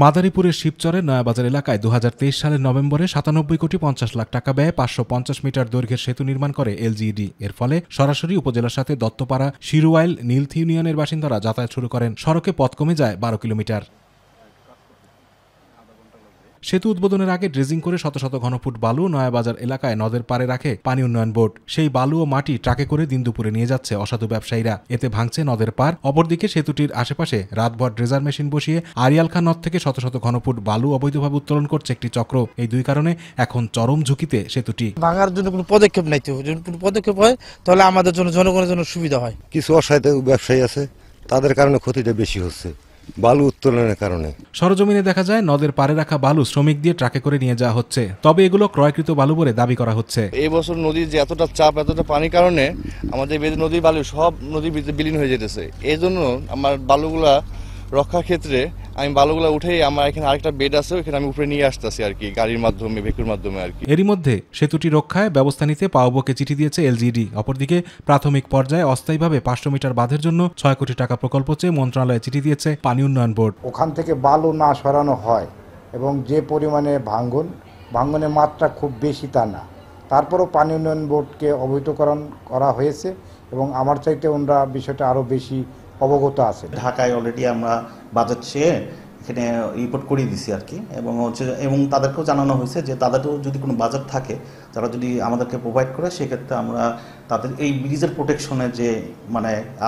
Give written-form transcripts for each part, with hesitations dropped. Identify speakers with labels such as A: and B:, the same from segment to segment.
A: মাদারীপুরের শিবচরের নয়াবাজার এলাকায় 2023 সালের নভেম্বরে 97,50,00,000 টাকা ব্যয়ে 550 মিটার দৈর্ঘ্যের সেতু নির্মাণ করে এলজিইডি। এর ফলে সরাসরি উপজেলার সাথে দত্তপাড়া, শিরুয়াইল, নীলথি ইউনিয়নের বাসিন্দারা যাতায়াত শুরু করেন। সড়কে পথ কমে যায় 12 কিলোমিটার। সেতু উদ্বোধনের আগে ড্রেজিং করে শত শত ঘনফুট বালু নয়াবাজার এলাকায় নদের পাড়ে রাখে পানি উন্নয়ন বোর্ড। সেই বালু ও মাটি ট্রাকে করে দিন দুপুরে নিয়ে যাচ্ছে অসাধু ব্যবসায়ীরা। এতে ভাঙছে নদের পাড়। অপরদিকে সেতুটির আশেপাশে রাতভর ড্রেজার মেশিন বসিয়ে আড়িয়াল খাঁ নদ থেকে শত শত ঘনফুট বালু অবৈধভাবে উত্তোলন করছে একটি চক্র। এই দুই কারণে এখন চরম ঝুঁকিতে সেতুটি।
B: ভাঙার জন্য কোনো পদক্ষেপ নাই, কোনো পদক্ষেপ হয় তাহলে আমাদের জন্য, জনগণের জন্য সুবিধা হয়।
C: কিছু অসাধু ব্যবসায়ী আছে, তাদের কারণে ক্ষতিটা বেশি হচ্ছে বালু উত্তোলনের কারণে।
A: সরজমিনে দেখা যায় নদের পাড়ে রাখা বালু শ্রমিক দিয়ে ট্রাকে করে নিয়ে যাওয়া হচ্ছে। তবে এগুলো ক্রয়কৃত বালু বলে দাবি করা হচ্ছে।
D: এই বছর নদীর যে এতটা চাপ, এতটা পানির কারণে আমাদের নদীর বালু সব নদীর ভিতরে বিলীন হয়ে যেতেছে। এই জন্য আমার বালুগুলা রক্ষার ক্ষেত্রে আমি বালুগুলা উঠেই আমার এখানে আরেকটা বেড আছে, ওইখানে আমি উপরে নিয়ে আসতেছি আর কি, গাড়ির মাধ্যমে, ভেহিকুলের মাধ্যমে আর কি।
A: এরই মধ্যে সেতুটি রক্ষায় ব্যবস্থা নিতে পাওবোকে চিঠি দিয়েছে এলজিইডি। অপরদিকে প্রাথমিক পর্যায়ে অস্থায়ীভাবে 500 মিটার বাঁধের জন্য 6 কোটি টাকা প্রকল্প চেয়ে মন্ত্রণালয়ে চিঠি দিয়েছে পানি উন্নয়ন বোর্ড।
E: ওখান থেকে বালু না সরানো হয় এবং যে পরিমাণে ভাঙ্গনের মাত্রা খুব বেশি তা না, তারপরও পানি উন্নয়ন বোর্ডকে অবহিতকরণ করা হয়েছে এবং আমার চাইতে ওনারা বিষয়টা আরও বেশি অবগত আছে।
F: ঢাকায় অলরেডি আমরা বাজেট চেয়ে এখানে রিপোর্ট করিয়ে দিছি আর কি, এবং তাদেরকেও জানানো হয়েছে যে তাদেরও যদি কোনো বাজেট থাকে তারা যদি আমাদেরকে প্রোভাইড করে, সেক্ষেত্রে আমরা তাদের এই ব্রিজের প্রোটেকশনে যে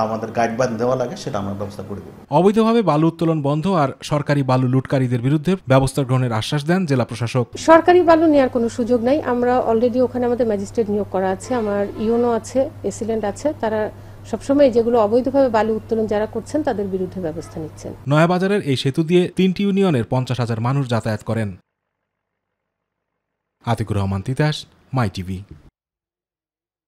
F: আমাদের গাইডলাইন দেওয়া লাগে সেটা আমরা ব্যবস্থা করে দেব।
A: অবৈধভাবে বালু উত্তোলন বন্ধ আর সরকারি বালু লুটকারীদের বিরুদ্ধে ব্যবস্থা গ্রহণের আশ্বাস দেন জেলা প্রশাসক।
G: সরকারি বালু নেওয়ার কোনো সুযোগ নাই। আমরা অলরেডি ওখানে আমাদের ম্যাজিস্ট্রেট নিয়োগ করা আছে, আমার ইউনো আছে, এসিলেন্ট আছে। তারা সবসময় যেগুলো অবৈধভাবে বালু উত্তোলন যারা করছেন তাদের বিরুদ্ধে ব্যবস্থা নিচ্ছেন।
A: নয়াবাজারের এই সেতু দিয়ে 3টি ইউনিয়নের 50,000 মানুষ যাতায়াত করেন। আতিকুর রহমান তিতাস, মাই টিভি।